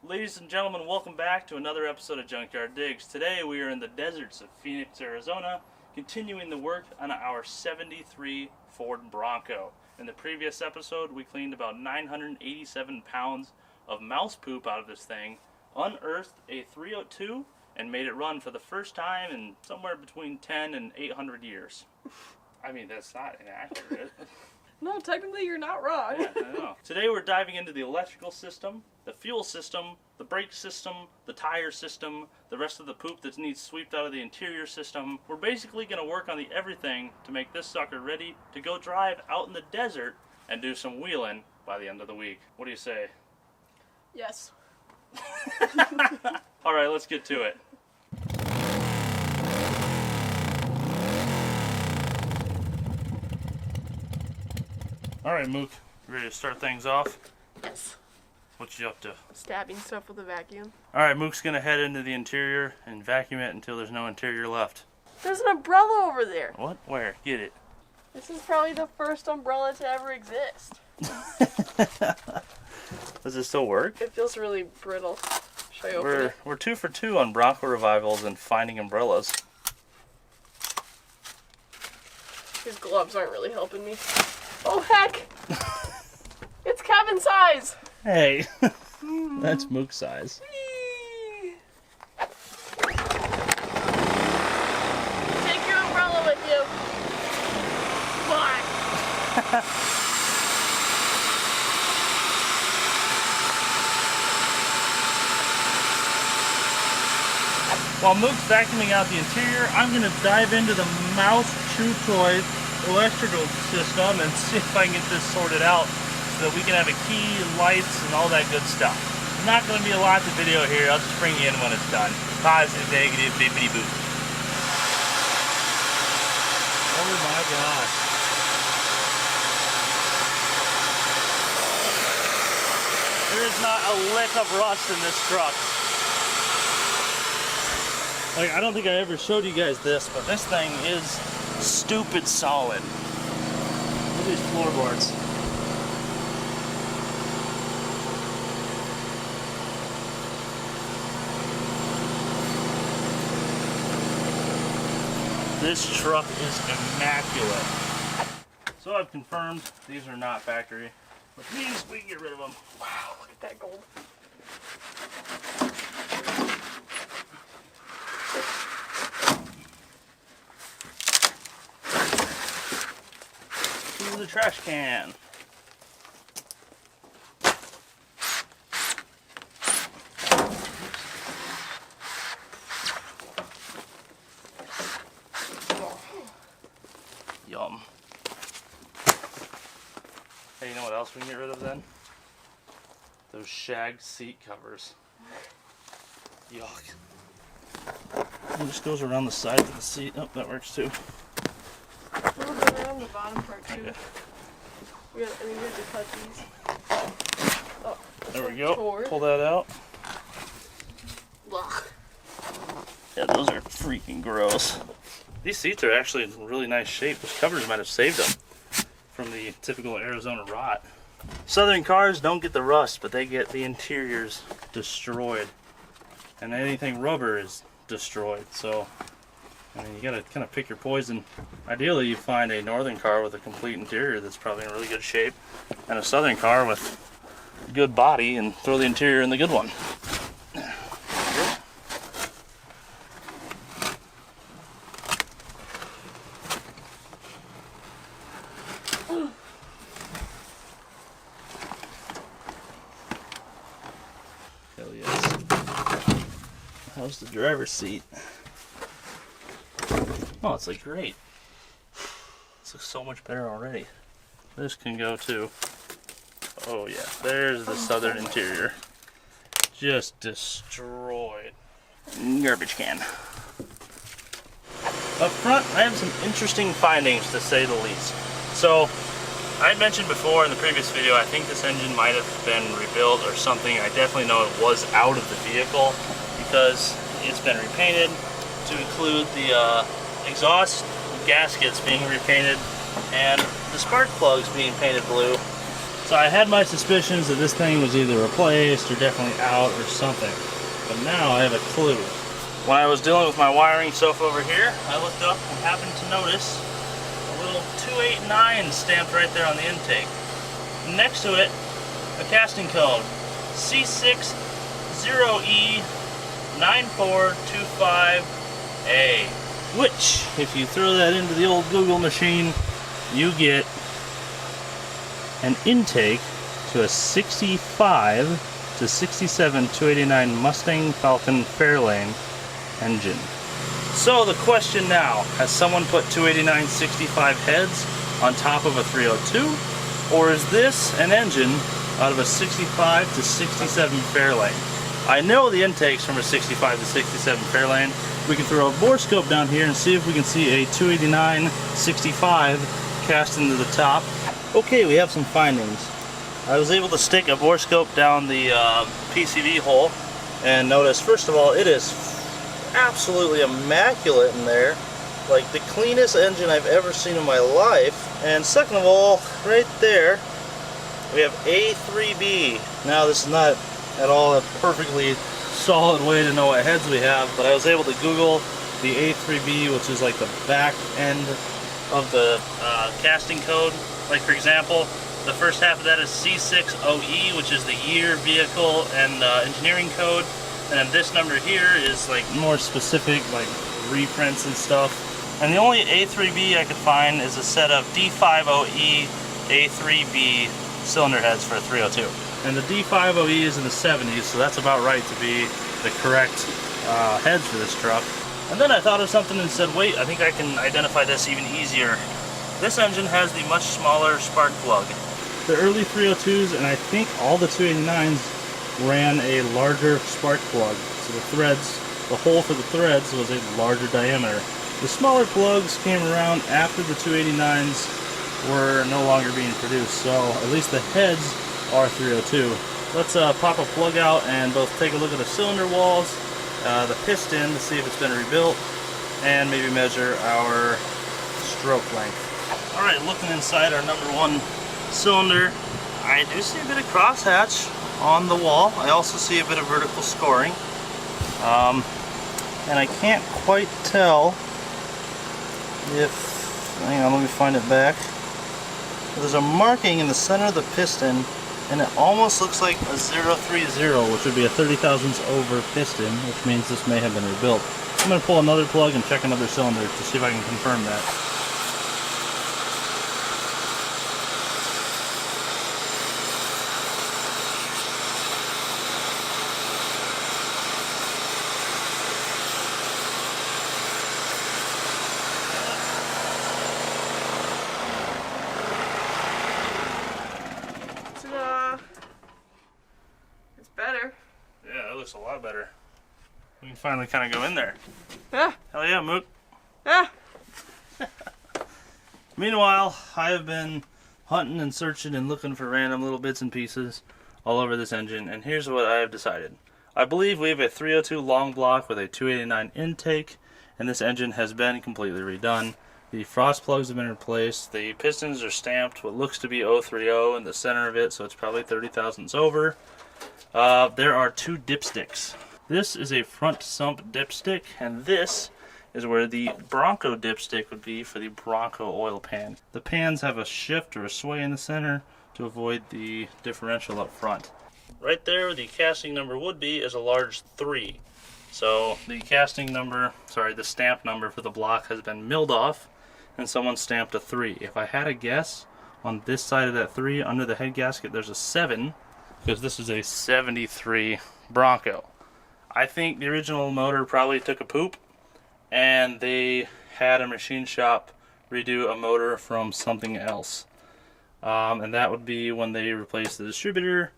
Ladies and gentlemen, welcome back to another episode of Junkyard Digs. Today we are in the deserts of Phoenix, Arizona, continuing the work on our 73 Ford Bronco. In the previous episode, we cleaned about 987 pounds of mouse poop out of this thing, unearthed a 302, and made it run for the first time in somewhere between 10 and 800 years. I mean, that's not inaccurate. No, technically you're not wrong. Yeah, I know. Today we're diving into the electrical system, the fuel system, the brake system, the tire system, the rest of the poop that needs swept out of the interior system. We're basically going to work on the everything to make this sucker ready to go drive out in the desert and do some wheeling by the end of the week. What do you say? Yes. Alright, let's get to it. Alright, Mook, you ready to start things off? Yes. What you up to? Stabbing stuff with a vacuum. Alright, Mook's gonna head into the interior and vacuum it until there's no interior left. There's an umbrella over there. What? Where? Get it. This is probably the first umbrella to ever exist. Does it still work? It feels really brittle. Should I open it? We're 2 for 2 on Bronco revivals and finding umbrellas. These gloves aren't really helping me. Oh heck! It's Kevin's size! Hey, that's Mook's size. Whee! Take your umbrella with you. Bye. While Mook's vacuuming out the interior, I'm going to dive into the mouse chew toy electrical system and see if I can get this sorted out so that we can have a key and lights and all that good stuff. There's not going to be a lot to video here. I'll just bring you in when it's done. Positive, negative, bippity boop. Oh my gosh. There is not a lick of rust in this truck. Like, I don't think I ever showed you guys this, but this thing is stupid solid. Look at these floorboards. This truck is immaculate. So I've confirmed these are not factory, which means we can get rid of them. Wow, look at that gold. Into the trash can. Yum. Hey, you know what else we can get rid of then? Those shag seat covers. Yuck. It just goes around the sides of the seat. Oh, that works too. A little bit around the bottom part too. Okay. We have to cut these. Oh, There we go. tore. Pull that out. Ugh. Yeah, those are freaking gross. These seats are actually in really nice shape. Those covers might have saved them from the typical Arizona rot. Southern cars don't get the rust, but they get the interiors destroyed. And anything rubber is destroyed. So, I mean, you gotta kind of pick your poison. Ideally, you find a northern car with a complete interior that's probably in really good shape, and a southern car with a good body, and throw the interior in the good one. Hell yes. How's the driver's seat? Oh, it's like great. This looks so much better already. This can go too. Oh yeah, there's the southern interior. Just destroyed. Garbage can. Up front, I have some interesting findings to say the least. So, I had mentioned before in the previous video, I think this engine might have been rebuilt or something. I definitely know it was out of the vehicle because it's been repainted to include the exhaust gaskets being repainted and the spark plugs being painted blue. So I had my suspicions that this thing was either replaced or definitely out or something. But now I have a clue. When I was dealing with my wiring stuff over here, I looked up and happened to notice a little 289 stamped right there on the intake. Next to it, a casting code, C60E9425A. Which, if you throw that into the old Google machine, you get an intake to a 65 to 67 289 Mustang Falcon Fairlane engine. So the question now, has someone put 289 65 heads on top of a 302? Or is this an engine out of a 65 to 67 Fairlane? I know the intakes from a 65 to 67 Fairlane. We can throw a bore scope down here and see if we can see a 289 65 cast into the top. Okay, we have some findings. I was able to stick a bore scope down the PCV hole and notice, first of all, it is absolutely immaculate in there. Like the cleanest engine I've ever seen in my life. And second of all, right there, we have A3B. Now this is not at all a perfectly solid way to know what heads we have, but I was able to Google the A3B, which is like the back end of the casting code. Like for example, the first half of that is C60E, which is the year, vehicle, and engineering code. And then this number here is like more specific, like reprints and stuff. And the only A3B I could find is a set of D50E A3B cylinder heads for a 302. And the D50E is in the 70s, so that's about right to be the correct heads for this truck. And then I thought of something and said, wait, I think I can identify this even easier. This engine has the much smaller spark plug. The early 302s, and I think all the 289s, ran a larger spark plug. So the threads, the hole for the threads was a larger diameter. The smaller plugs came around after the 289s were no longer being produced, so at least the heads are 302. Let's pop a plug out and both take a look at the cylinder walls, the piston to see if it's been rebuilt, and maybe measure our stroke length. Alright, looking inside our number one cylinder, I do see a bit of crosshatch on the wall. I also see a bit of vertical scoring. And I can't quite tell if, hang on, let me find it back. There's a marking in the center of the piston, and it almost looks like a 030, which would be a 30 thousandths over piston, which means this may have been rebuilt. I'm going to pull another plug and check another cylinder to see if I can confirm that. It's better. Yeah, that looks a lot better. We can finally kind of go in there. Ah. Hell yeah, Mook. Ah. Meanwhile, I have been hunting and searching and looking for random little bits and pieces all over this engine, and here's what I have decided. I believe we have a 302 long block with a 289 intake, and this engine has been completely redone. The frost plugs have been replaced. The pistons are stamped what looks to be 030 in the center of it, so it's probably 30 thousandths over. There are two dipsticks. This is a front sump dipstick, and this is where the Bronco dipstick would be for the Bronco oil pan. The pans have a shift or a sway in the center to avoid the differential up front. Right there where the casting number would be is a large 3. So the casting number, sorry, the stamp number for the block has been milled off, and someone stamped a 3. If I had a guess, on this side of that 3 under the head gasket there's a 7, because this is a 73 Bronco. I think the original motor probably took a poop, and they had a machine shop redo a motor from something else. And that would be when they replaced the distributor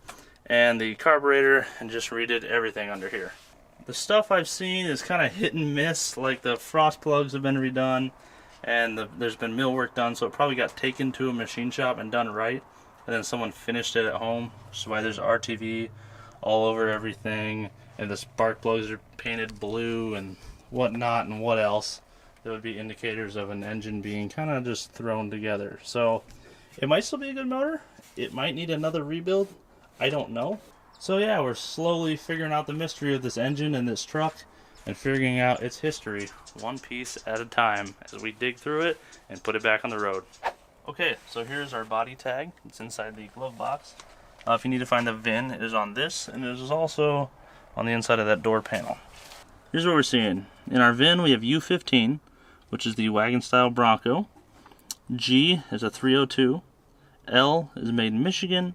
and the carburetor and just redid everything under here. The stuff I've seen is kind of hit and miss, like the frost plugs have been redone and there's been mill work done, so it probably got taken to a machine shop and done right, and then someone finished it at home, which is why there's RTV all over everything, and the spark plugs are painted blue and whatnot, and what else. There would be indicators of an engine being kind of just thrown together. So It might still be a good motor. It might need another rebuild. I don't know. So yeah, we're slowly figuring out the mystery of this engine and this truck and figuring out its history one piece at a time as we dig through it and put it back on the road. Okay, so here's our body tag. It's inside the glove box. If you need to find the VIN, it is on this, and it is also on the inside of that door panel. Here's what we're seeing. In our VIN, we have U15, which is the wagon-style Bronco. G is a 302. L is made in Michigan.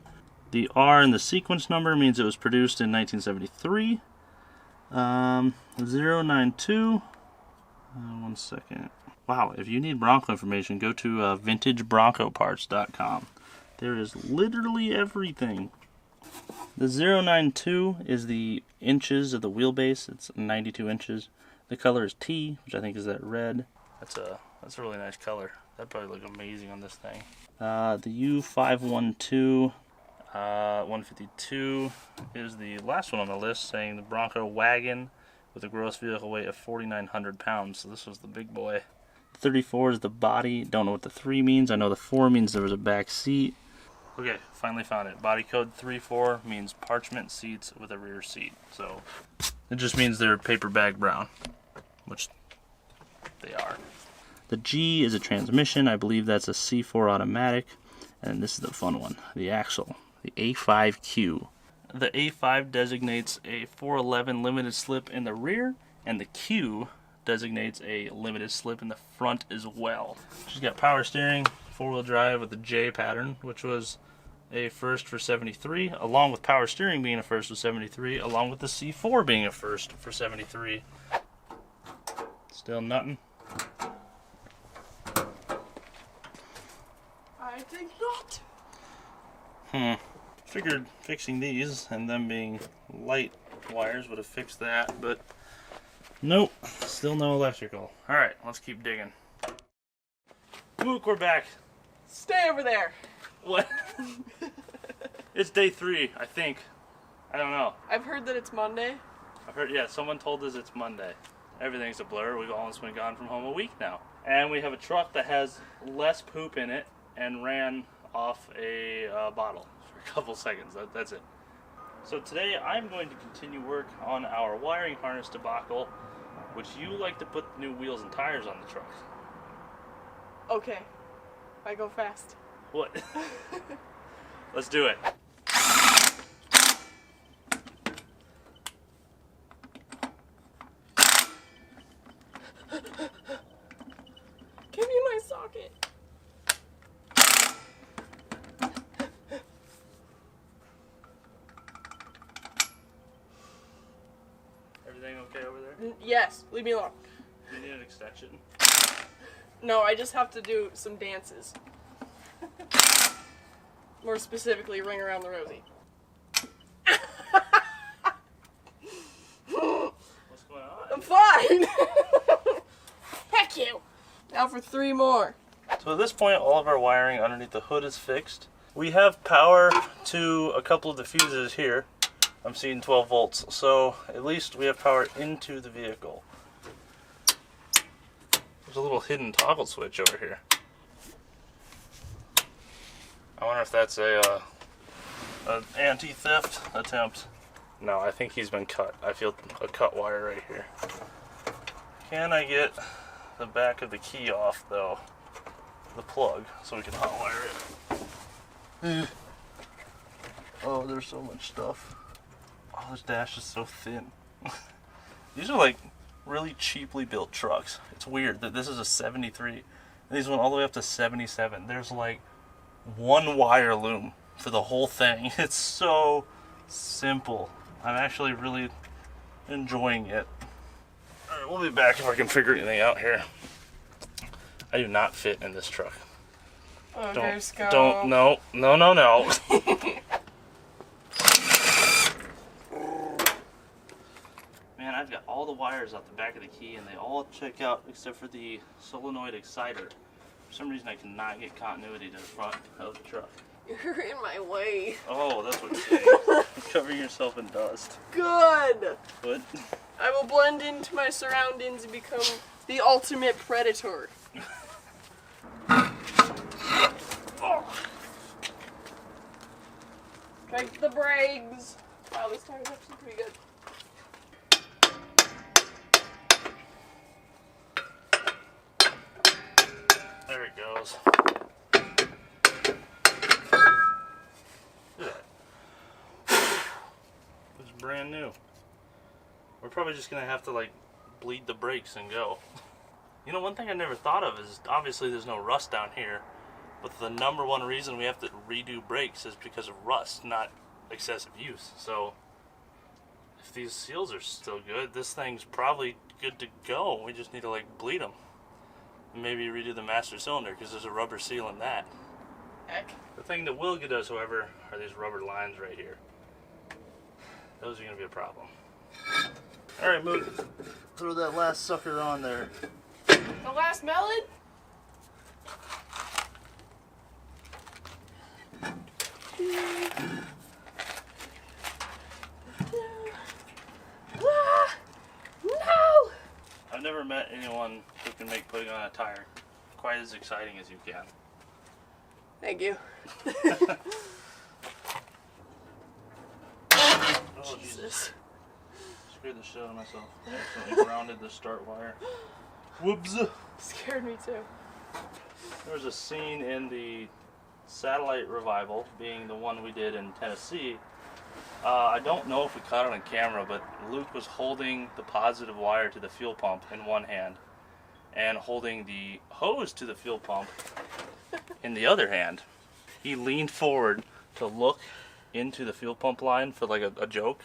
The R in the sequence number means it was produced in 1973. 092. One second. Wow, if you need Bronco information, go to vintagebroncoparts.com. There is literally everything. The 092 is the inches of the wheelbase. It's 92 inches. The color is T, which I think is that red. That's a really nice color. That'd probably look amazing on this thing. The U512 152 is the last one on the list, saying the Bronco wagon with a gross vehicle weight of 4,900 pounds. So this was the big boy. 34 is the body. Don't know what the 3 means. I know the 4 means there was a back seat. Okay, finally found it. Body code 34 means parchment seats with a rear seat. So it just means they're paper bag brown, which they are. The G is a transmission. I believe that's a C4 automatic. And this is the fun one, the axle, the A5Q. The A5 designates a 411 limited slip in the rear, and the Q designates a limited slip in the front as well. She's got power steering, 4-wheel drive with the J pattern, which was a first for 73, along with power steering being a first for 73, along with the C4 being a first for 73. Still nothing. I think not. Figured fixing these and them being light wires would have fixed that, but nope, still no electrical. Alright, let's keep digging. Mook, we're back. Stay over there. What? It's day 3, I think. I don't know. I've heard that it's Monday. I've heard, yeah, someone told us it's Monday. Everything's a blur. We've almost been gone from home a week now. And we have a truck that has less poop in it and ran off a bottle for a couple seconds. That's it. So today I'm going to continue work on our wiring harness debacle, which you like to put new wheels and tires on the truck. Okay. I go fast. What? Let's do it. Give me my socket. Everything okay over there? Yes, leave me alone. Do you need an extension? No, I just have to do some dances. More specifically, Ring Around the Rosie. What's going on? I'm fine! Heck you! Now for 3 more. So at this point, all of our wiring underneath the hood is fixed. We have power to a couple of the fuses here. I'm seeing 12 volts, so at least we have power into the vehicle. There's a little hidden toggle switch over here. I wonder if that's an anti-theft attempt. No, I think he's been cut. I feel a cut wire right here. Can I get the back of the key off, though? The plug, so we can hotwire it. Oh, there's so much stuff. Oh, this dash is so thin. These are like really cheaply built trucks. It's weird that this is a 73. And these went all the way up to 77. There's like 1 wire loom for the whole thing. It's so simple. I'm actually really enjoying it. Alright, we'll be back if I can figure anything out here. I do not fit in this truck. Okay, No. Man, I've got all the wires out the back of the key and they all check out except for the solenoid exciter. For some reason I cannot get continuity to the front of the truck. You're in my way. Oh, that's what you're saying. You're covering yourself in dust. Good! What? I will blend into my surroundings and become the ultimate predator. Oh. brakes. Wow, this tire's actually pretty good. There it goes. Look at that. It's brand new. We're probably just gonna have to like bleed the brakes and go. You know, one thing I never thought of is obviously there's no rust down here, but the number one reason we have to redo brakes is because of rust, not excessive use. So if these seals are still good, this thing's probably good to go. We just need to like bleed them. Maybe redo the master cylinder because there's a rubber seal in that. Heck. The thing that will get us, however, are these rubber lines right here. Those are going to be a problem. Alright, Mook, throw that last sucker on there. The last melon? Ah, no! I've never met anyone who can make putting on a tire quite as exciting as you can. Thank you. Oh, Jesus. Scared the shit out of myself. I accidentally grounded the start wire. Whoops! Scared me too. There was a scene in the Satellite Revival, being the one we did in Tennessee. I don't know if we caught it on camera, but Luke was holding the positive wire to the fuel pump in one hand and holding the hose to the fuel pump in the other hand. He leaned forward to look into the fuel pump line for like a joke,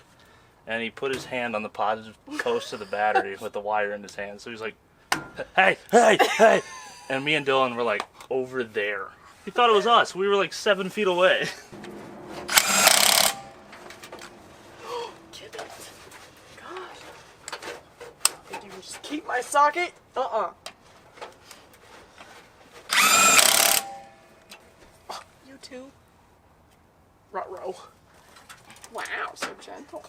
and he put his hand on the positive post of the battery with the wire in his hand. So he's like, hey, hey, hey! And me and Dylan were like over there. He thought it was us. We were like 7 feet away. Get it. Gosh. Think you can just keep my socket? Oh, you too. Ruh-roh. Wow, so gentle.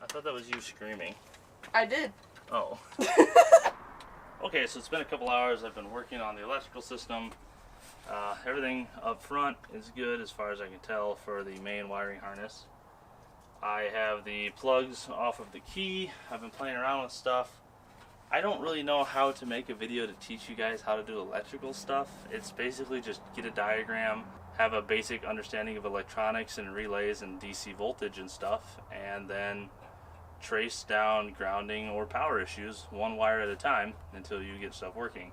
I thought that was you screaming. I did. Oh. Okay, so it's been a couple hours. I've been working on the electrical system. Everything up front is good as far as I can tell for the main wiring harness. I have the plugs off of the key. I've been playing around with stuff. I don't really know how to make a video to teach you guys how to do electrical stuff. It's basically just get a diagram, have a basic understanding of electronics and relays and DC voltage and stuff, and then trace down grounding or power issues one wire at a time until you get stuff working.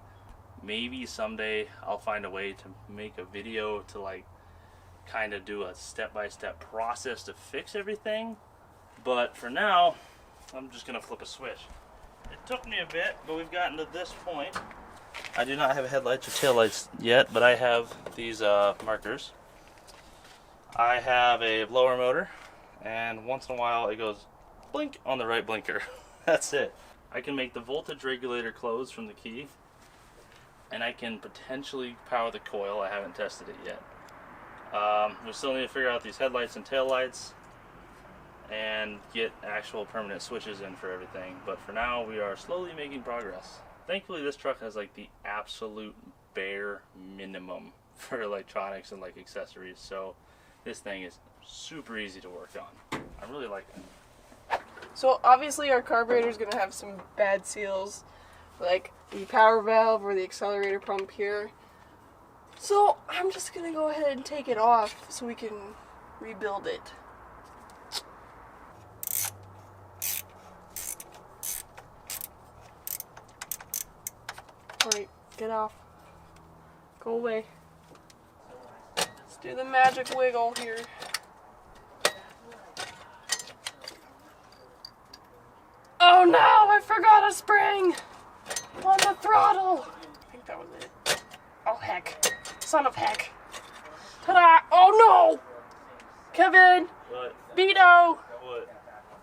Maybe someday I'll find a way to make a video to like kind of do a step-by-step process to fix everything, but for now I'm just gonna flip a switch. It took me a bit, but we've gotten to this point. I do not have headlights or taillights yet, but I have these markers. I have a blower motor, and once in a while it goes blink on the right blinker. That's it. I can make the voltage regulator close from the key, and I can potentially power the coil. I haven't tested it yet. We still need to figure out these headlights and taillights and get actual permanent switches in for everything, but for now we are slowly making progress. Thankfully this truck has like the absolute bare minimum for electronics and like accessories, so this thing is super easy to work on. I really like it. So obviously our carburetor is going to have some bad seals, like the power valve or the accelerator pump here. So I'm just going to go ahead and take it off so we can rebuild it. Alright, get off. Go away. Let's do the magic wiggle here. Oh no, I forgot a spring on the throttle. I think that was it. Oh heck. Son of heck. Ta-da! Oh no! Kevin! What? Vito! What?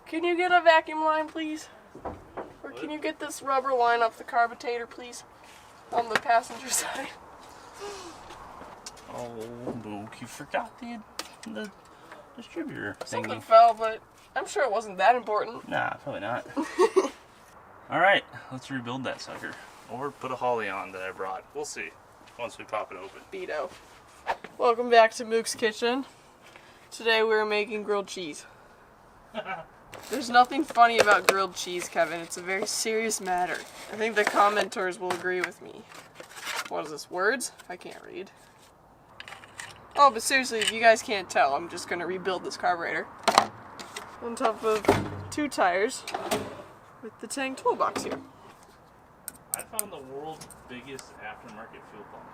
Can you get a vacuum line, please? Or can you get this rubber line off the carburetor, please? On the passenger side. Oh, Mook, you forgot the distributor thingy. Something fell, but I'm sure it wasn't that important. Nah, probably not. Alright, let's rebuild that sucker. Or put a holly on that I brought. We'll see once we pop it open. Vito. Welcome back to Mook's Kitchen. Today we're making grilled cheese. There's nothing funny about grilled cheese, Kevin. It's a very serious matter. I think the commenters will agree with me. What is this, words? I can't read. Oh, but seriously, if you guys can't tell, I'm just going to rebuild this carburetor. On top of 2 tires with the Tang toolbox here. I found the world's biggest aftermarket fuel pump.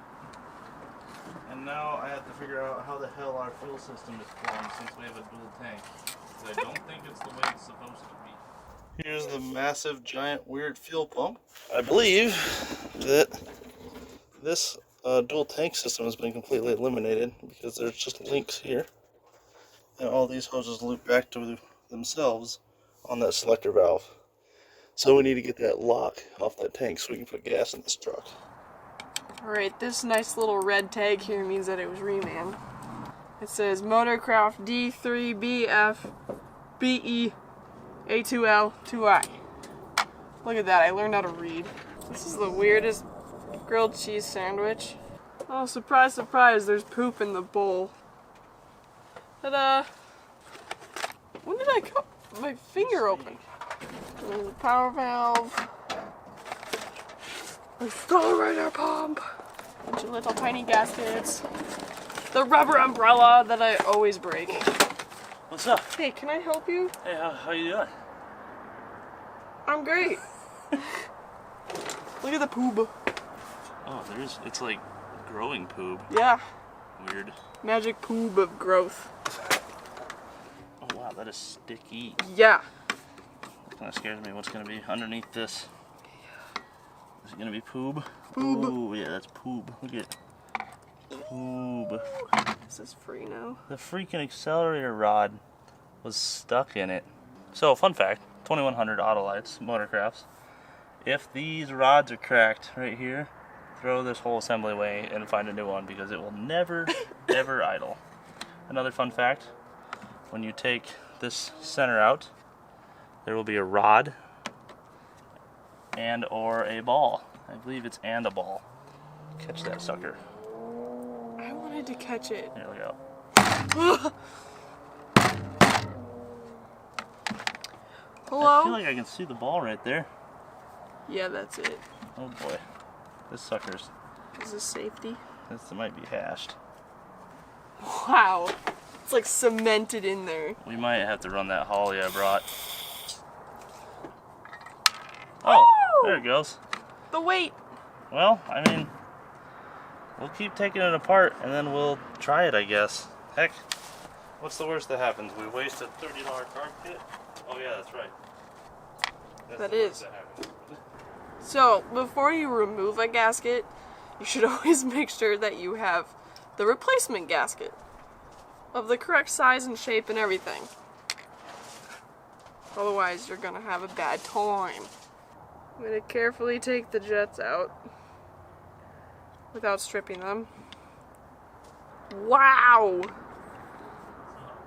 And now I have to figure out how the hell our fuel system is formed since we have a dual tank. Because I don't think it's the way it's supposed to be. Here's the massive, giant, weird fuel pump. I believe that this dual tank system has been completely eliminated because there's just links here. And all these hoses loop back to themselves on that selector valve. So we need to get that lock off that tank so we can put gas in this truck. Alright, this nice little red tag here means that it was reman. It says Motorcraft D3BF BE A2L2I. Look at that, I learned how to read. This is the weirdest grilled cheese sandwich. Oh, surprise, surprise, there's poop in the bowl. Ta-da! When did I cut my finger open? There's a power valve. Accelerator pump. Bunch of little tiny gaskets. The rubber umbrella that I always break. What's up? Hey, can I help you? Hey, how you doing? I'm great. Look at the poob. Oh, it's like growing poob. Yeah. Weird. Magic poob of growth. Oh wow, that is sticky. Yeah. Kind of scares me what's going to be underneath this. Is it going to be poob? Poob. Oh yeah, that's poob. Look at it. Poob. This is free now. The freaking accelerator rod was stuck in it. So, fun fact, 2100 Autolites, Motorcrafts. If these rods are cracked right here, throw this whole assembly away and find a new one because it will never, ever idle. Another fun fact, when you take this center out, there will be a rod and or a ball. I believe it's and a ball. Catch that sucker. I wanted to catch it. There we go. Hello? I feel like I can see the ball right there. Yeah, that's it. Oh boy. This sucker's. Is this safety? This might be hashed. Wow. It's like cemented in there. We might have to run that Holly I brought. Oh, Woo! there it goes. The weight. Well, I mean, we'll keep taking it apart and then we'll try it, I guess. Heck, what's the worst that happens? We waste a $30 carb kit? Oh yeah, that's right. That's the worst that happens. So, before you remove a gasket, you should always make sure that you have the replacement gasket of the correct size and shape and everything. Otherwise, you're gonna have a bad time. I'm gonna carefully take the jets out without stripping them. Wow!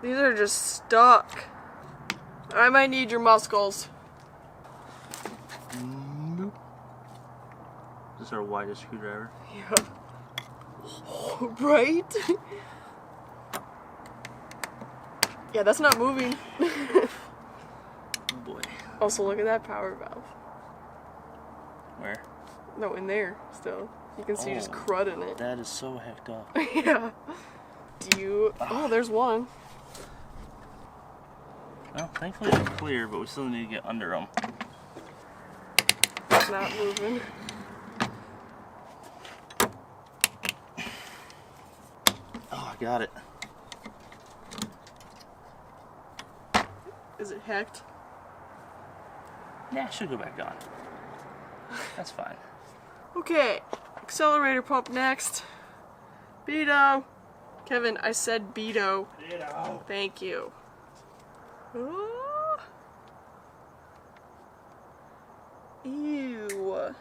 These are just stuck. I might need your muscles. This is our widest screwdriver. Yeah. Right? Yeah, that's not moving. Oh boy. Also, look at that power valve. Where? No, in there still. You can see just crud in it. That is so hecked up. Yeah. Do you... Oh, there's one. Well, thankfully they're clear, but we still need to get under them. It's not moving. Oh, I got it. Is it hecked? Yeah, it should go back on. That's fine. Okay. Accelerator pump next. Beto. Kevin, I said Beto. Beto. Thank you. Ah. Ew.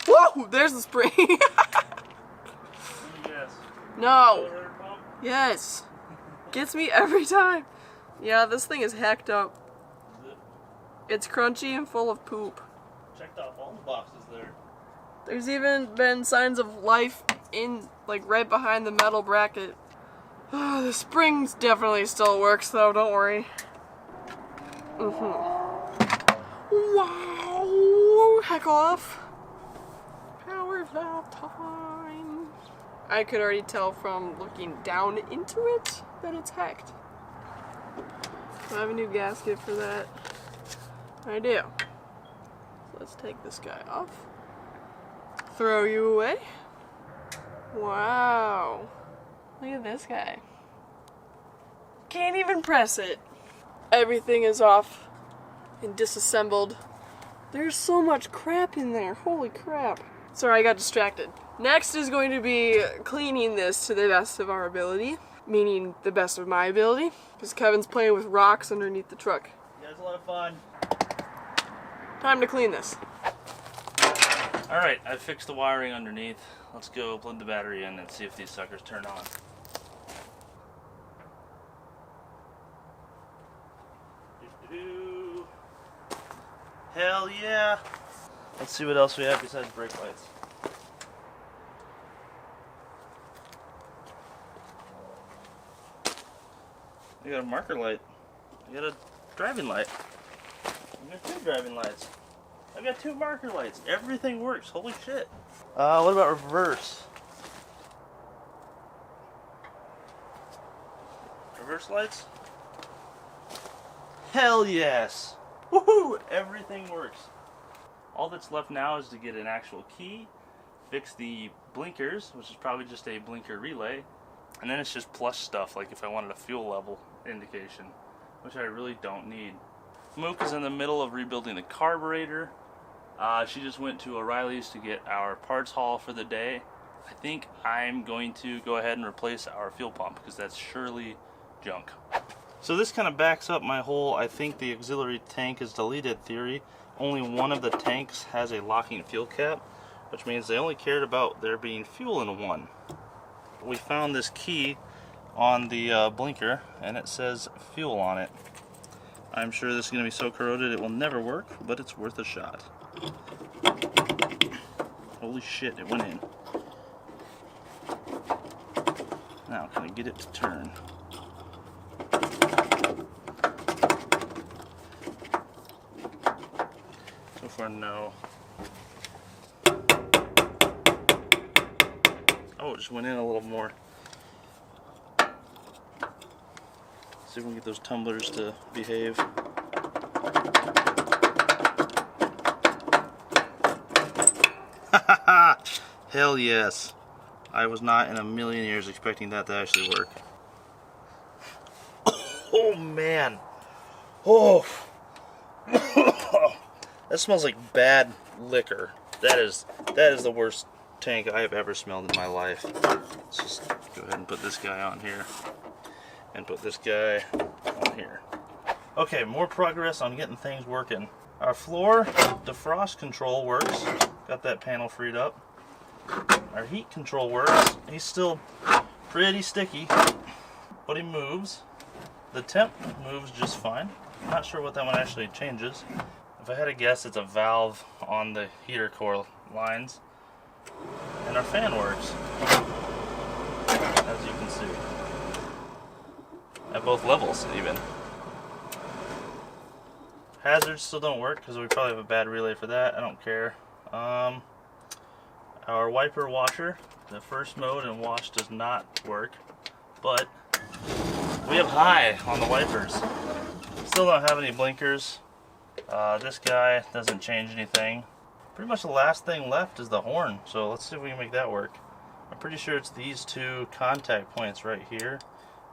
Whoa! There's the spring. Yes. No. Yes. Gets me every time. Yeah, this thing is hecked up. Is it? It's crunchy and full of poop. Checked off all the boxes there. There's even been signs of life in, like, right behind the metal bracket. The springs definitely still works though, don't worry. Wow! Heck off! Power valve time! I could already tell from looking down into it that it's hacked. Do I have a new gasket for that? I do. So let's take this guy off. Throw you away. Wow. Look at this guy. Can't even press it. Everything is off and disassembled. There's so much crap in there. Holy crap. Sorry, I got distracted. Next is going to be cleaning this to the best of our ability. Meaning the best of my ability. Because Kevin's playing with rocks underneath the truck. Yeah, it's a lot of fun. Time to clean this. Alright, I fixed the wiring underneath. Let's go plug the battery in and see if these suckers turn on. Hell yeah! Let's see what else we have besides brake lights. We got a marker light. We got a driving light. We got 2 driving lights. I've got 2 marker lights. Everything works. Holy shit. What about reverse? Reverse lights? Hell yes! Woohoo! Everything works. All that's left now is to get an actual key, fix the blinkers, which is probably just a blinker relay, and then it's just plus stuff, like if I wanted a fuel level indication, which I really don't need. Mook is in the middle of rebuilding the carburetor. She just went to O'Reilly's to get our parts haul for the day. I think I'm going to go ahead and replace our fuel pump because that's surely junk. So this kind of backs up my whole I think the auxiliary tank is deleted theory. Only one of the tanks has a locking fuel cap, which means they only cared about there being fuel in one. We found this key on the blinker and it says fuel on it. I'm sure this is going to be so corroded it will never work, but it's worth a shot. Holy shit, it went in. Now, can I get it to turn? So far, no. Oh, it just went in a little more. See if we can get those tumblers to behave. Hell yes. I was not in a million years expecting that to actually work. Oh man. Oh. That smells like bad liquor. That is the worst tank I have ever smelled in my life. Let's just go ahead and put this guy on here. And put this guy on here. Okay, more progress on getting things working. Our floor defrost control works. Got that panel freed up. Our heat control works. He's still pretty sticky, but he moves. The temp moves just fine. Not sure what that one actually changes. If I had to guess, it's a valve on the heater core lines. And our fan works, as you can see. At both levels, even. Hazards still don't work because we probably have a bad relay for that. I don't care. Our wiper washer, the first mode and wash does not work, but we have high on the wipers. Still don't have any blinkers. This guy doesn't change anything. Pretty much the last thing left is the horn, so let's see if we can make that work. I'm pretty sure it's these 2 contact points right here.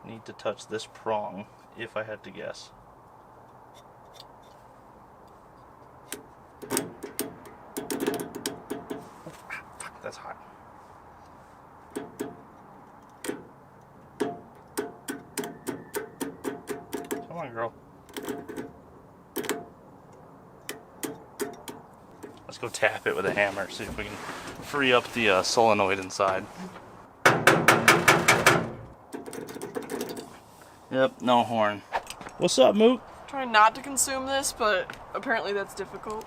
Need to touch this prong, if I had to guess. Fuck, that's hot. Come on, girl. Let's go tap it with a hammer, see if we can free up the solenoid inside. Yep, no horn. What's up, Mook? Trying not to consume this, but apparently that's difficult.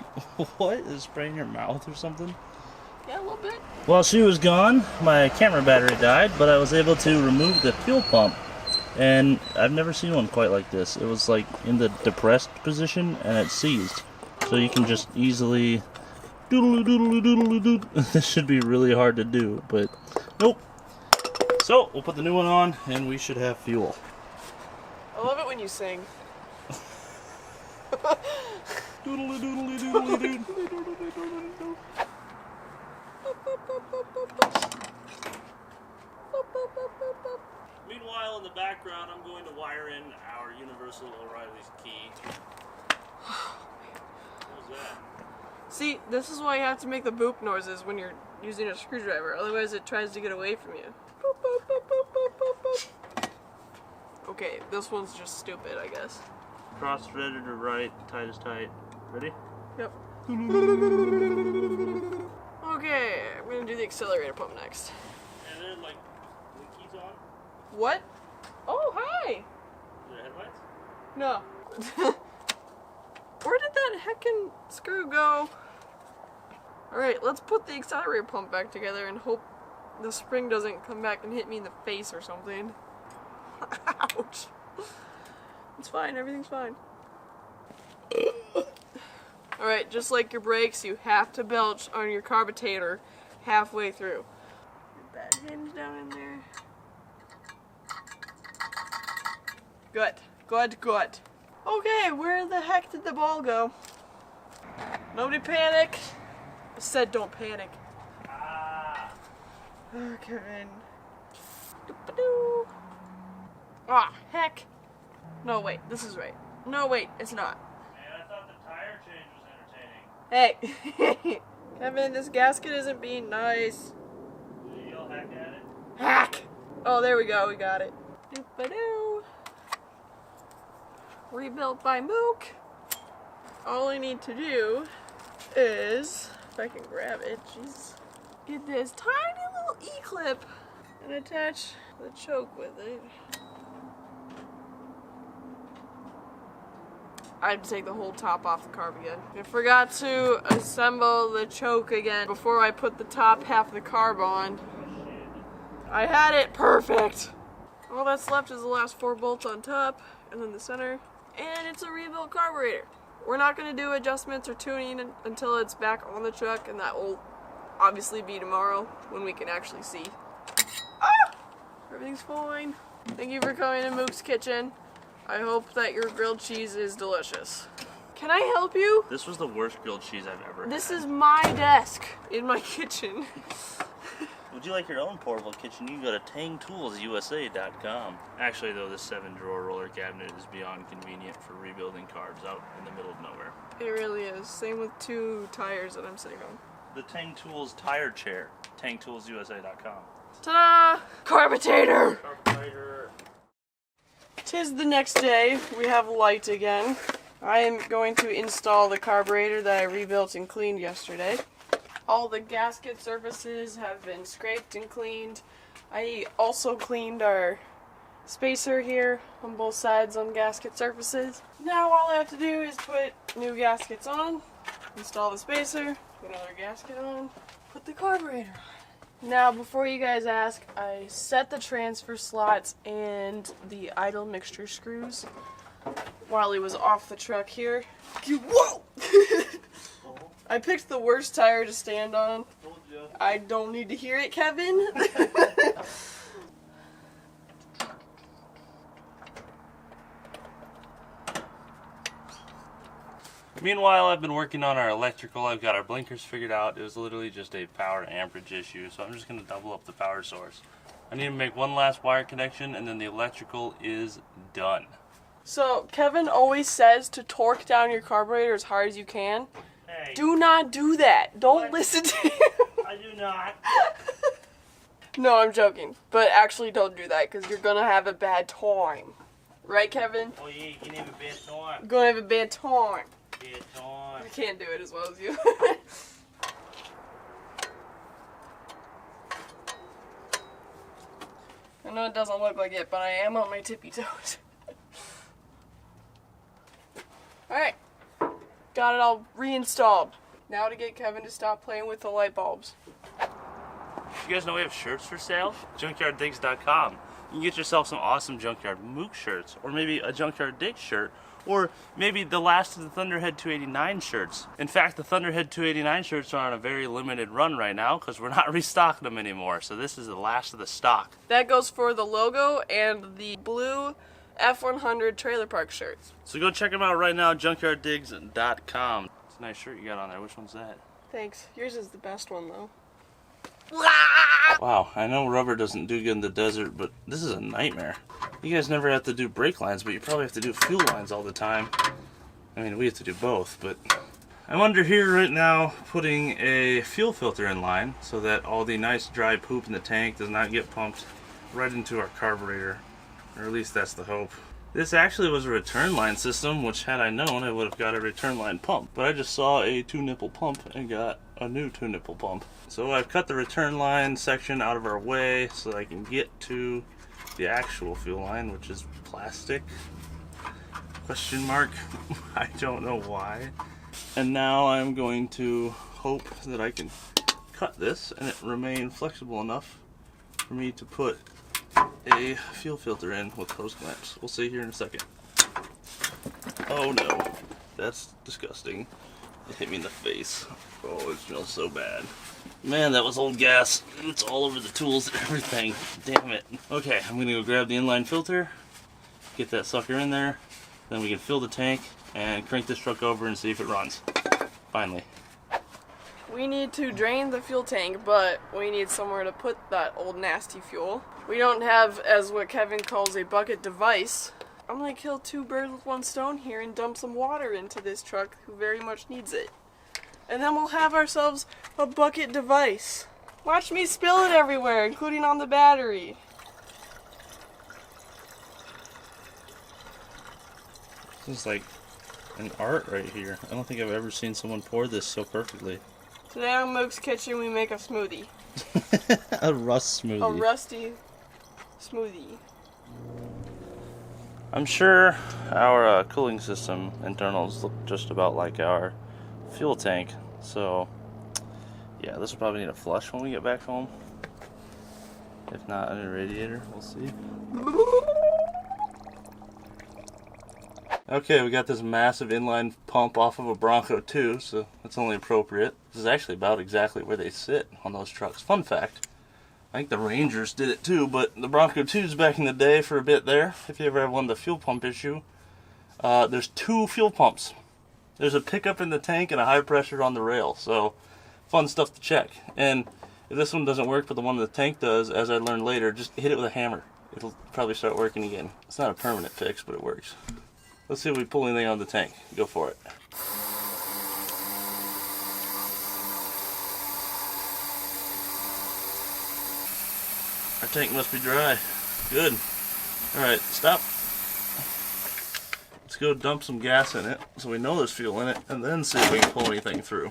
What? Is it spraying your mouth or something? Yeah, a little bit. While she was gone, my camera battery died, but I was able to remove the fuel pump. And I've never seen one quite like this. It was like in the depressed position and it seized. So you can just easily doodle doodle doodle doodle. This should be really hard to do, but nope. So we'll put the new one on and we should have fuel. I love it when you sing. Doodle doodle doodle doodle. Meanwhile, in the background, I'm going to wire in our Universal O'Reilly's key. What was that? See, this is why you have to make the boop noises when you're using a screwdriver. Otherwise, it tries to get away from you. Boop, boop, boop, boop, boop, boop, boop. Okay, this one's just stupid, I guess. Cross threaded or right, tight is tight. Ready? Yep. Okay, I'm gonna do the accelerator pump next. And then, like, blinkies on? What? Oh, hi! Are there headlights? No. Where did that heckin' screw go? Alright, let's put the accelerator pump back together and hope the spring doesn't come back and hit me in the face or something. Ouch. It's fine, everything's fine. Alright, just like your brakes, you have to belch on your carburetor halfway through. Get that hinge down in there. Good, good, good. Okay, where the heck did the ball go? Nobody panic. I said don't panic. Ah! Oh, Kevin. Doop-a-doo. Ah, heck. No, wait, this is right. No, wait, it's not. Man, I thought the tire change was entertaining. Hey. Kevin, this gasket isn't being nice. Will you yell heck at it? Hack! Oh, there we go, we got it. Doop-a-doo. Rebuilt by Mook. All I need to do is, if I can grab it, jeez, get this tiny little E-clip and attach the choke with it. I'd take the whole top off the carb again. I forgot to assemble the choke again before I put the top half of the carb on. I had it perfect. All that's left is the last 4 bolts on top and then the center. And it's a rebuilt carburetor. We're not going to do adjustments or tuning until it's back on the truck, and that will obviously be tomorrow when we can actually see. Ah! Everything's fine. Thank you for coming to Mook's Kitchen. I hope that your grilled cheese is delicious. Can I help you? This was the worst grilled cheese I've ever had. This is my desk in my kitchen. Would you like your own portable kitchen? You can go to tangtoolsusa.com. Actually, though, this 7-drawer roller cabinet is beyond convenient for rebuilding carbs out in the middle of nowhere. It really is. Same with 2 tires that I'm sitting on. The Tang Tools tire chair. tangtoolsusa.com. Ta-da! Carburetor! Carburetor. 'Tis the next day. We have light again. I am going to install the carburetor that I rebuilt and cleaned yesterday. All the gasket surfaces have been scraped and cleaned. I also cleaned our spacer here on both sides on gasket surfaces. Now all I have to do is put new gaskets on, install the spacer, put another gasket on, put the carburetor on. Now before you guys ask, I set the transfer slots and the idle mixture screws while he was off the truck here. Whoa! I picked the worst tire to stand on. I don't need to hear it, Kevin. Meanwhile, I've been working on our electrical. I've got our blinkers figured out. It was literally just a power amperage issue, so I'm just going to double up the power source. I need to make one last wire connection, and then the electrical is done. So, Kevin always says to torque down your carburetor as hard as you can. Hey, Do not do that. Don't What? listen to him. I do not. No, I'm joking. But actually don't do that because you're going to have a bad time. Right, Kevin? Oh yeah, you can have a bad time. You're going to have a bad time. Bad time. I can't do it as well as you. I know it doesn't look like it, but I am on my tippy toes. Alright. Got it all reinstalled. Now to get Kevin to stop playing with the light bulbs. You guys know we have shirts for sale? JunkyardDigs.com. You can get yourself some awesome Junkyard Mook shirts, or maybe a Junkyard Digs shirt, or maybe the last of the Thunderhead 289 shirts. In fact, the Thunderhead 289 shirts are on a very limited run right now because we're not restocking them anymore. So this is the last of the stock. That goes for the logo and the blue F100 trailer park shirts. So go check them out right now, JunkyardDigs.com. It's a nice shirt you got on there. Which one's that? Thanks. Yours is the best one, though. Wow, I know rubber doesn't do good in the desert, but this is a nightmare. You guys never have to do brake lines, but you probably have to do fuel lines all the time. I mean, we have to do both, but I'm under here right now putting a fuel filter in line so that all the nice dry poop in the tank does not get pumped right into our carburetor, or at least that's the hope. This actually was a return line system, which had I known, I would have got a return line pump. But I just saw a 2-nipple pump and got a new 2-nipple pump. So I've cut the return line section out of our way so that I can get to the actual fuel line, which is plastic. Question mark. I don't know why. And now I'm going to hope that I can cut this and it remain flexible enough for me to put a fuel filter in with hose clamps. We'll see here in a second. Oh no, that's disgusting. It hit me in the face. Oh, it smells so bad. Man, that was old gas. It's all over the tools and everything. Damn it. Okay, I'm gonna go grab the inline filter, get that sucker in there, then we can fill the tank and crank this truck over and see if it runs. Finally. We need to drain the fuel tank, but we need somewhere to put that old nasty fuel. We don't have, as what Kevin calls, a bucket device. I'm gonna kill 2 birds with 1 stone here and dump some water into this truck who very much needs it. And then we'll have ourselves a bucket device. Watch me spill it everywhere, including on the battery. This is like an art right here. I don't think I've ever seen someone pour this so perfectly. Today on Mook's Kitchen we make a smoothie. A rust smoothie. A rusty smoothie. I'm sure our cooling system internals look just about like our fuel tank. So, yeah, this will probably need a flush when we get back home. If not, a new radiator. We'll see. Okay, we got this massive inline pump off of a Bronco too, so that's only appropriate. This is actually about exactly where they sit on those trucks. Fun fact, I think the Rangers did it too, but the Bronco 2s back in the day for a bit there, if you ever have one with a fuel pump issue, there's 2 fuel pumps. There's a pickup in the tank and a high pressure on the rail, so fun stuff to check. And if this one doesn't work, but the one in the tank does, as I learned later, just hit it with a hammer. It'll probably start working again. It's not a permanent fix, but it works. Let's see if we pull anything out of the tank. Go for it. Our tank must be dry. Good. Alright, stop. Let's go dump some gas in it so we know there's fuel in it, and then see if we can pull anything through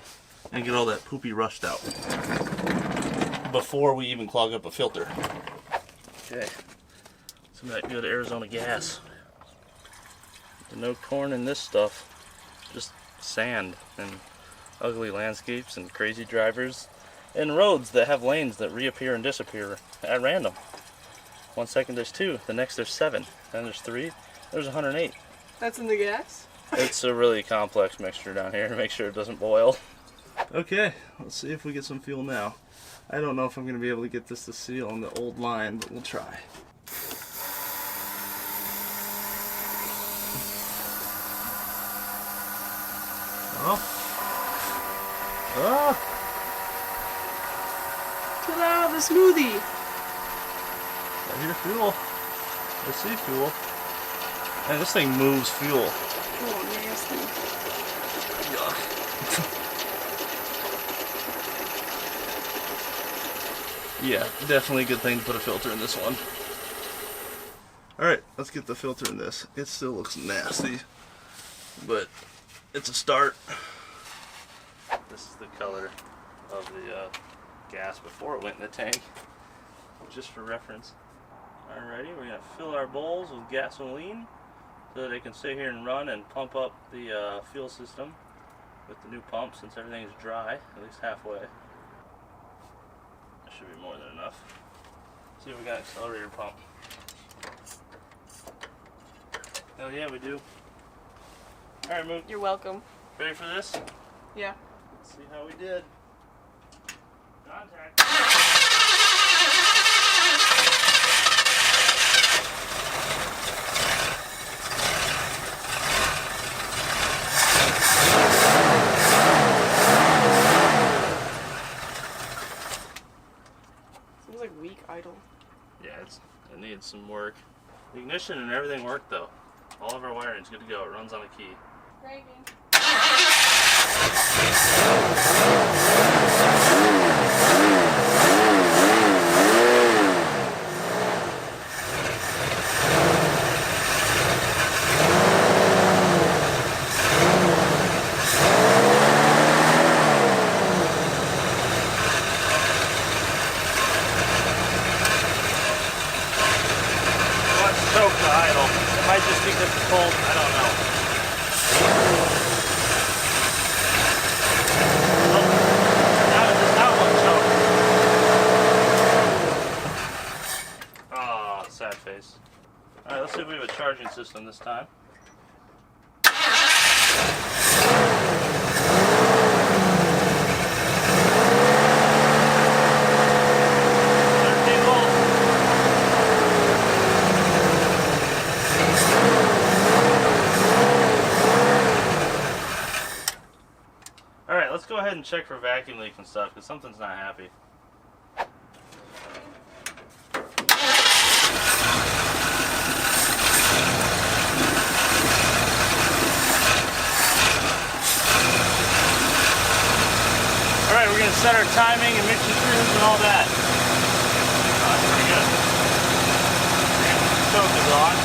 and get all that poopy rust out before we even clog up a filter. Okay. Some of that good Arizona gas. No corn in this stuff, just sand and ugly landscapes and crazy drivers and roads that have lanes that reappear and disappear at random. 1 second there's 2, the next there's 7, then there's 3, there's 108. That's in the gas? It's a really complex mixture down here to make sure it doesn't boil. Okay, let's see if we get some fuel now. I don't know if I'm going to be able to get this to seal on the old line, but we'll try. Oh. Oh. Ta-da, the smoothie! I hear fuel. I see fuel. Man, this thing moves fuel. Oh, nasty. Yuck. Yeah, definitely a good thing to put a filter in this one. Alright, let's get the filter in this. It still looks nasty, but it's a start. This is the color of the gas before it went in the tank, just for reference. Alrighty, we're going to fill our bowls with gasoline so that they can sit here and run and pump up the fuel system with the new pump since everything is dry, at least halfway. should be more than enough. See if we got accelerator pump. Hell yeah, we do. Alright, Mook. You're welcome. Ready for this? Yeah. Let's see how we did. Contact. Seems like weak idle. Yeah, it needs some work. The ignition and everything worked though. All of our wiring's good to go. It runs on a key. Cranking. Might just be because it's cold, I don't know. Oh, now one choke. Oh, sad face. Alright, let's see if we have a charging system this time. Let's go ahead and check for vacuum leak and stuff, because something's not happy. Alright, we're going to set our timing and mixture screws and all that. Oh, that's pretty good. Choke is on.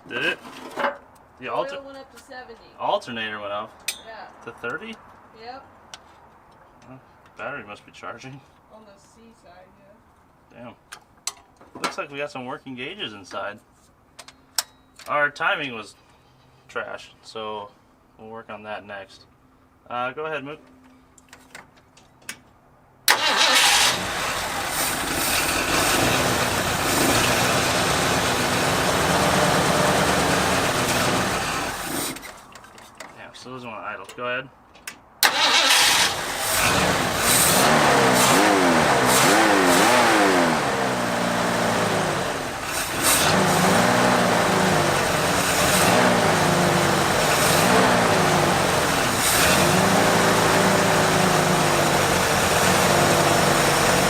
Did it? The oil went up to 70. Alternator went up? Yeah. To 30? Yep. Well, battery must be charging. On the C side, yeah. Damn. Looks like we got some working gauges inside. Our timing was trash, so we'll work on that next. Go ahead, Mook. So those want to idle. Go ahead.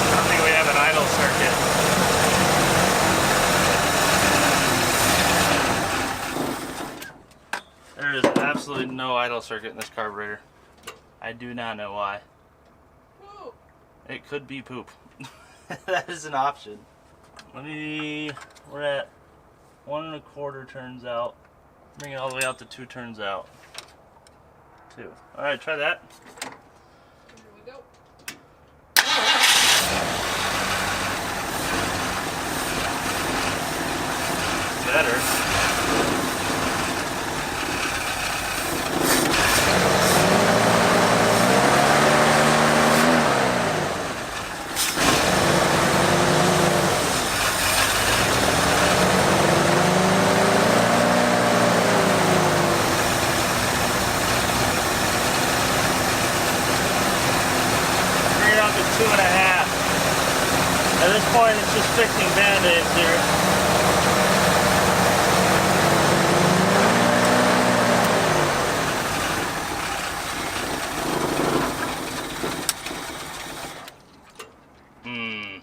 I don't think we have an idle circuit. There is absolutely no idle circuit in this carburetor. I do not know why. Poop. It could be poop. That is an option. We're at 1 1/4 turns out. Bring it all the way out to 2 turns out. 2. Alright, try that. Here we go. Better. At this point, it's just fixing band-aids here.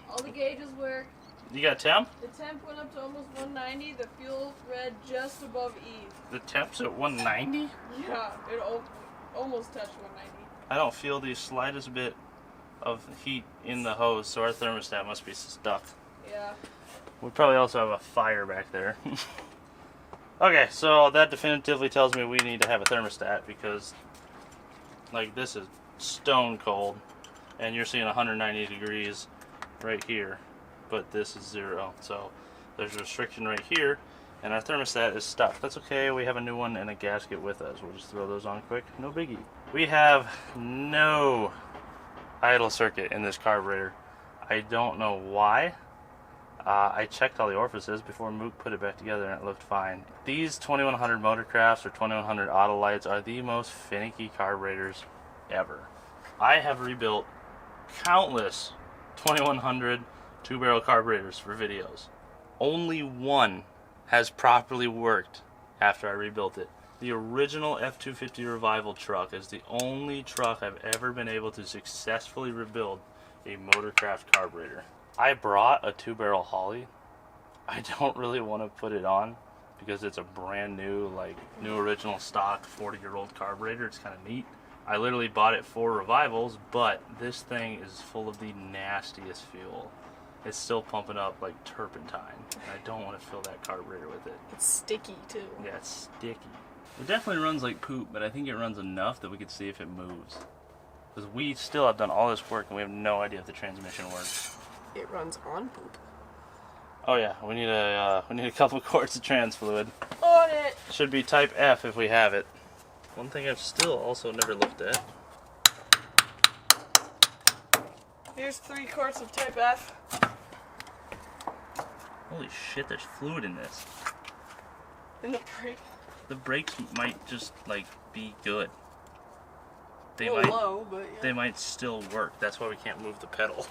All the gauges work. You got temp? The temp went up to almost 190. The fuel read just above E. The temp's at 190? Yeah, it almost touched 190. I don't feel the slightest bit of heat in the hose, so our thermostat must be stuck. Yeah. We probably also have a fire back there. Okay, so that definitively tells me we need to have a thermostat because, like, this is stone cold, and you're seeing 190 degrees right here, but this is 0. So there's a restriction right here, and our thermostat is stuck. That's okay. We have a new one and a gasket with us. We'll just throw those on quick. No biggie. We have no idle circuit in this carburetor. I don't know why. I checked all the orifices before Mook put it back together and it looked fine. These 2100 Motorcrafts or 2100 Autolites are the most finicky carburetors ever. I have rebuilt countless 2100 two-barrel carburetors for videos. Only one has properly worked after I rebuilt it. The original F-250 Revival truck is the only truck I've ever been able to successfully rebuild a Motorcraft carburetor. I brought a 2-barrel Holley. I don't really want to put it on because it's a brand new, like, new original stock 40-year-old carburetor. It's kind of neat. I literally bought it for Revivals, but this thing is full of the nastiest fuel. It's still pumping up like turpentine, and I don't want to fill that carburetor with it. It's sticky too. Yeah, it's sticky. It definitely runs like poop, but I think it runs enough that we could see if it moves. Because we still have done all this work and we have no idea if the transmission works. It runs on poop. Oh yeah, we need a couple quarts of trans fluid. On it. Should be type F if we have it. One thing I've still also never looked at. Here's 3 quarts of type F. Holy shit, there's fluid in this. In the brake. The brakes might just like be good. They a might low, but yeah. They might still work. That's why we can't move the pedal.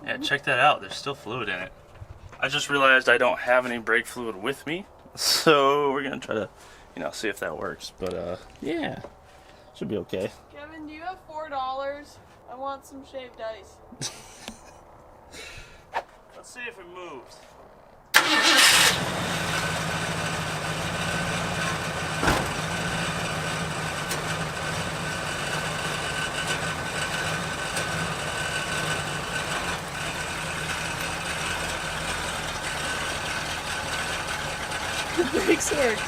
Yeah, check that out. There's still fluid in it. I just realized I don't have any brake fluid with me, so we're gonna try to, see if that works. But yeah, should be okay. Kevin, do you have $4? I want some shaved ice. Let's see if it moves. The brakes work.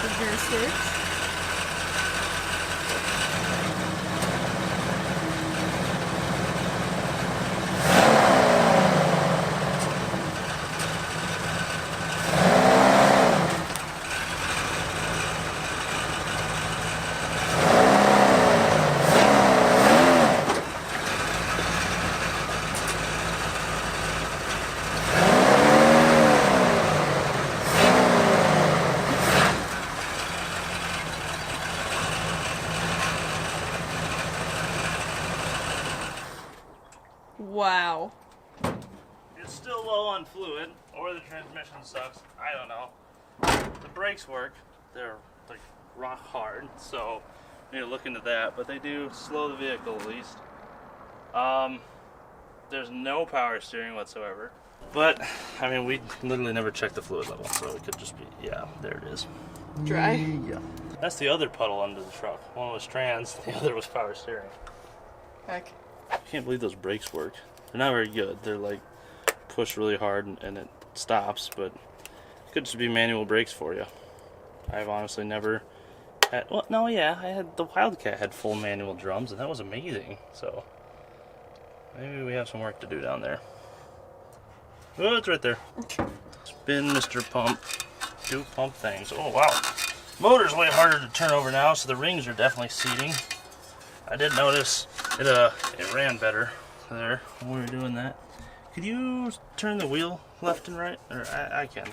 The gears works. Wow. It's still low on fluid, or the transmission sucks. I don't know. The brakes work. They're like rock hard, so we need to look into that. But they do slow the vehicle at least. There's no power steering whatsoever. But I mean, we literally never checked the fluid level, so it could just be, yeah, there it is. Dry? Yeah. That's the other puddle under the truck. One was trans, the other was power steering. Heck. I can't believe those brakes work. They're not very good. They're like push really hard and it stops, but it could just be manual brakes for you. I've honestly never had, well, no, yeah, I had the Wildcat had full manual drums and that was amazing. So maybe we have some work to do down there. Oh, it's right there. Spin, Mr. Pump. Do pump things. Oh, wow. Motor's way harder to turn over now, so the rings are definitely seating. I did notice it ran better there when we were doing that. Could you turn the wheel left and right? Or I can.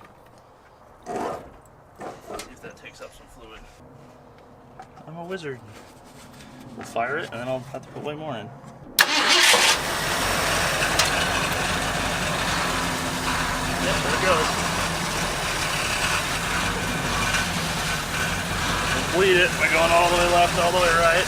See if that takes up some fluid. I'm a wizard. We'll fire it, and then I'll have to put way more in. Yep, there it goes. Complete it by going all the way left, all the way right.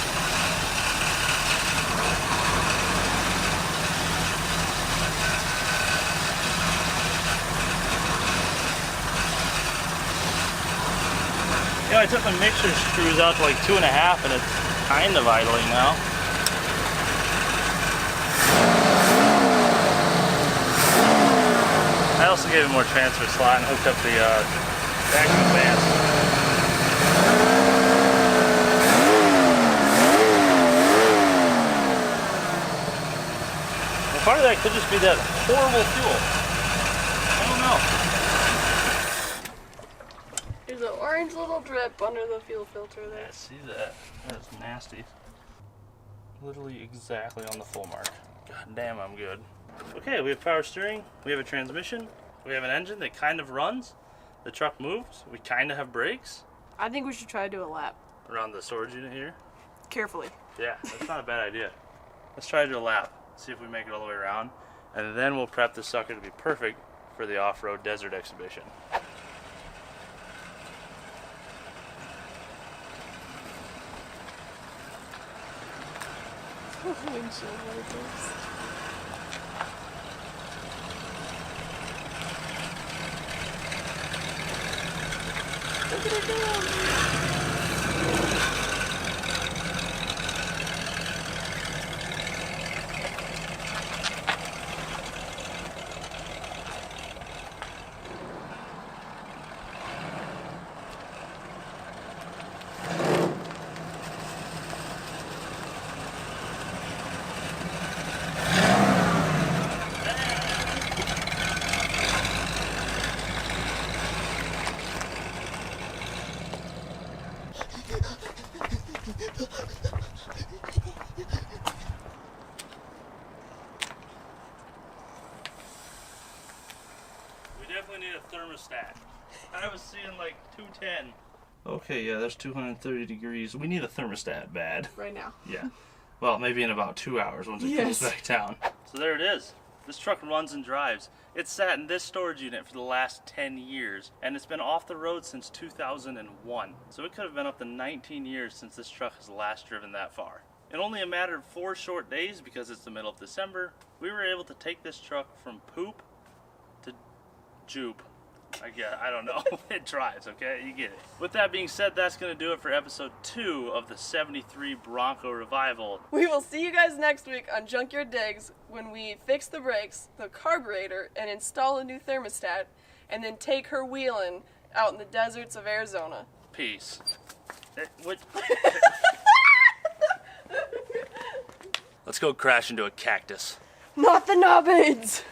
You know, I took my mixer screws out to like 2.5 and it's kind of idling now. I also gave it more transfer slot and hooked up the vacuum fans. Well, part of that could just be that horrible fuel. I don't know. There's an orange little drip under the fuel filter there. Yeah, see that? That's nasty. Literally exactly on the full mark. God damn, I'm good. Okay, we have power steering, we have a transmission, we have an engine that kind of runs, the truck moves, we kind of have brakes. I think we should try to do a lap. Around the storage unit here. Carefully. Yeah, that's not a bad idea. Let's try to do a lap, see if we make it all the way around, and then we'll prep this sucker to be perfect for the off-road desert exhibition. Windshield wipers. Look at it go! We definitely need a thermostat. I was seeing like 210. Okay, yeah, there's 230 degrees. We need a thermostat bad. Right now. Yeah. Well, maybe in about 2 hours once it comes back down. So there it is. This truck runs and drives. It's sat in this storage unit for the last 10 years, and it's been off the road since 2001. So it could have been up to 19 years since this truck has last driven that far. In only a matter of 4 short days, because it's the middle of December, we were able to take this truck from poop to jupe. I don't know. It drives, okay? You get it. With that being said, that's going to do it for episode 2 of the 73 Bronco Revival. We will see you guys next week on Junkyard Digs when we fix the brakes, the carburetor, and install a new thermostat, and then take her wheeling out in the deserts of Arizona. Peace. Let's go crash into a cactus. Not the nubbins!